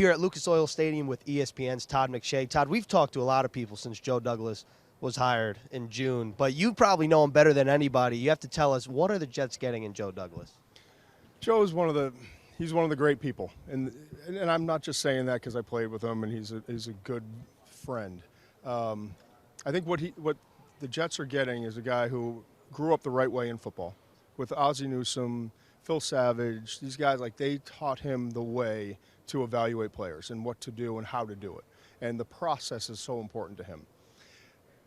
here at Lucas Oil Stadium with ESPN's Todd McShay. Todd, we've talked to a lot of people since Joe Douglas was hired in June, but you probably know him better than anybody. You have to tell us, what are the Jets getting in Joe Douglas? Joe is one of the great people, and I'm not just saying that because I played with him and he's a good friend. I think what the Jets are getting is a guy who grew up the right way in football, with Ozzie Newsome, Phil Savage. These guys, like, they taught him the way to evaluate players and what to do and how to do it, and the process is so important to him.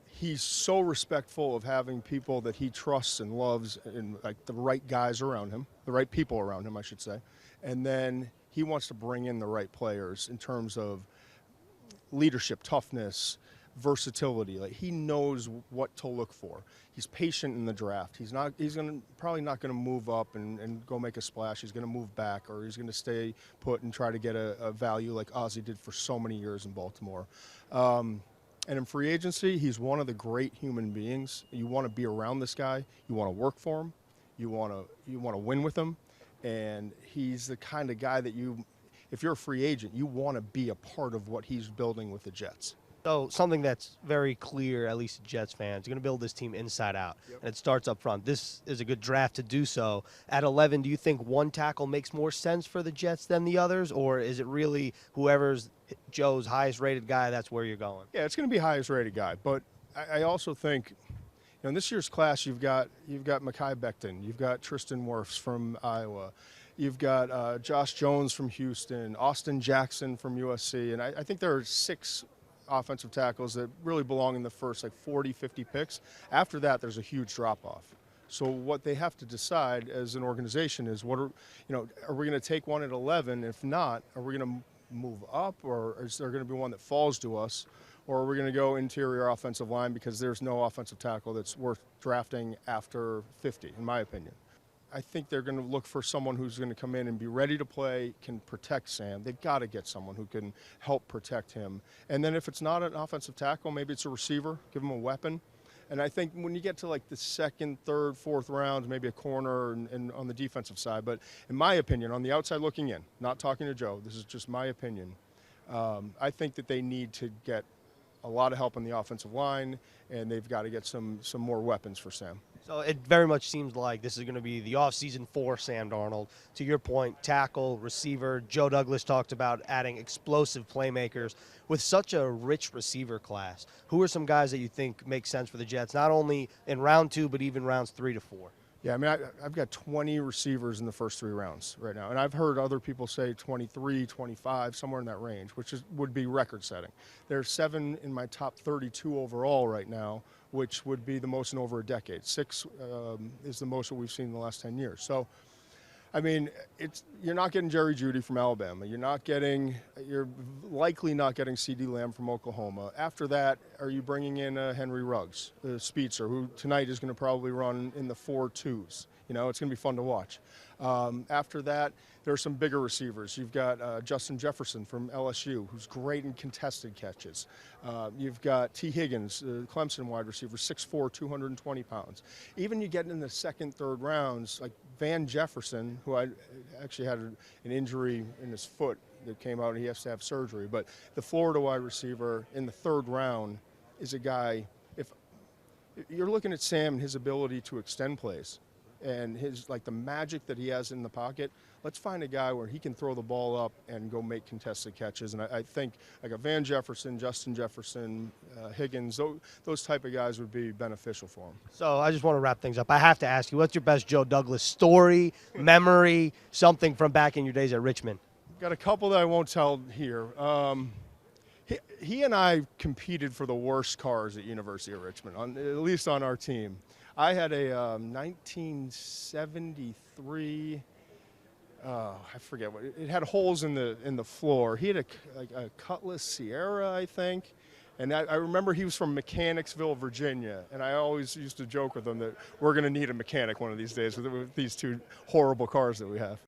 He's so respectful of having people that he trusts and loves, and like the right guys around him, the right people around him, I should say. And then he wants to bring in the right players in terms of leadership, toughness, versatility. Like, he knows what to look for. He's patient in the draft. He's probably not going to move up and go make a splash. He's going to move back, or he's going to stay put and try to get a value like Ozzie did for so many years in Baltimore. And in free agency, he's one of the great human beings. You want to be around this guy. You want to work for him. You want to win with him. And he's the kind of guy that if you're a free agent, you want to be a part of what he's building with the Jets. So something that's very clear, at least to Jets fans, you're going to build this team inside out, and it starts up front. This is a good draft to do so. At 11, do you think one tackle makes more sense for the Jets than the others, or is it really whoever's Joe's highest-rated guy, that's where you're going? Yeah, it's going to be highest-rated guy, but I also think, in this year's class, you've got Mekhi Becton, you've got Tristan Wirfs from Iowa, you've got Josh Jones from Houston, Austin Jackson from USC, and I think there are 6 offensive tackles that really belong in the first 40, 50 picks. After that, there's a huge drop-off. So what they have to decide as an organization is, are we going to take one at 11? If not, are we going to move up, or is there going to be one that falls to us, or are we going to go interior offensive line because there's no offensive tackle that's worth drafting after 50, in my opinion. I think they're going to look for someone who's going to come in and be ready to play, can protect Sam. They've got to get someone who can help protect him. And then if it's not an offensive tackle, maybe it's a receiver, give him a weapon. And I think when you get to the second, third, fourth rounds, maybe a corner and on the defensive side. But in my opinion, on the outside looking in, not talking to Joe, this is just my opinion, I think that they need to get a lot of help on the offensive line, and they've got to get some more weapons for Sam. So it very much seems like this is going to be the offseason for Sam Darnold. To your point, tackle, receiver. Joe Douglas talked about adding explosive playmakers. With such a rich receiver class, who are some guys that you think make sense for the Jets, not only in round 2, but even rounds 3 to 4? Yeah, I mean, I've got 20 receivers in the first 3 rounds right now. And I've heard other people say 23, 25, somewhere in that range, which would be record-setting. There's 7 in my top 32 overall right now, which would be the most in over a decade. 6 is the most that we've seen in the last 10 years. So, I mean, you're not getting Jerry Jeudy from Alabama. You're likely not getting C.D. Lamb from Oklahoma. After that, are you bringing in Henry Ruggs, the Speedster, who tonight is going to probably run in the 4.2s? It's going to be fun to watch. After that, there are some bigger receivers. You've got Justin Jefferson from LSU, who's great in contested catches. You've got T. Higgins, Clemson wide receiver, 6'4", 220 pounds. Even you get in the second, third rounds, like Van Jefferson, who I actually had an injury in his foot that came out and he has to have surgery. But the Florida wide receiver in the third round is a guy, if you're looking at Sam and his ability to extend plays, and the magic that he has in the pocket, let's find a guy where he can throw the ball up and go make contested catches. And I think like a Van Jefferson, Justin Jefferson, Higgins, those type of guys would be beneficial for him. So I just want to wrap things up. I have to ask you, what's your best Joe Douglas story, memory, something from back in your days at Richmond? Got a couple that I won't tell here. He and I competed for the worst cars at University of Richmond, at least on our team. I had a 1973. I forget what it had. Holes in the floor. He had a Cutlass Sierra, I think. And I remember he was from Mechanicsville, Virginia, and I always used to joke with him that we're going to need a mechanic one of these days with these 2 horrible cars that we have.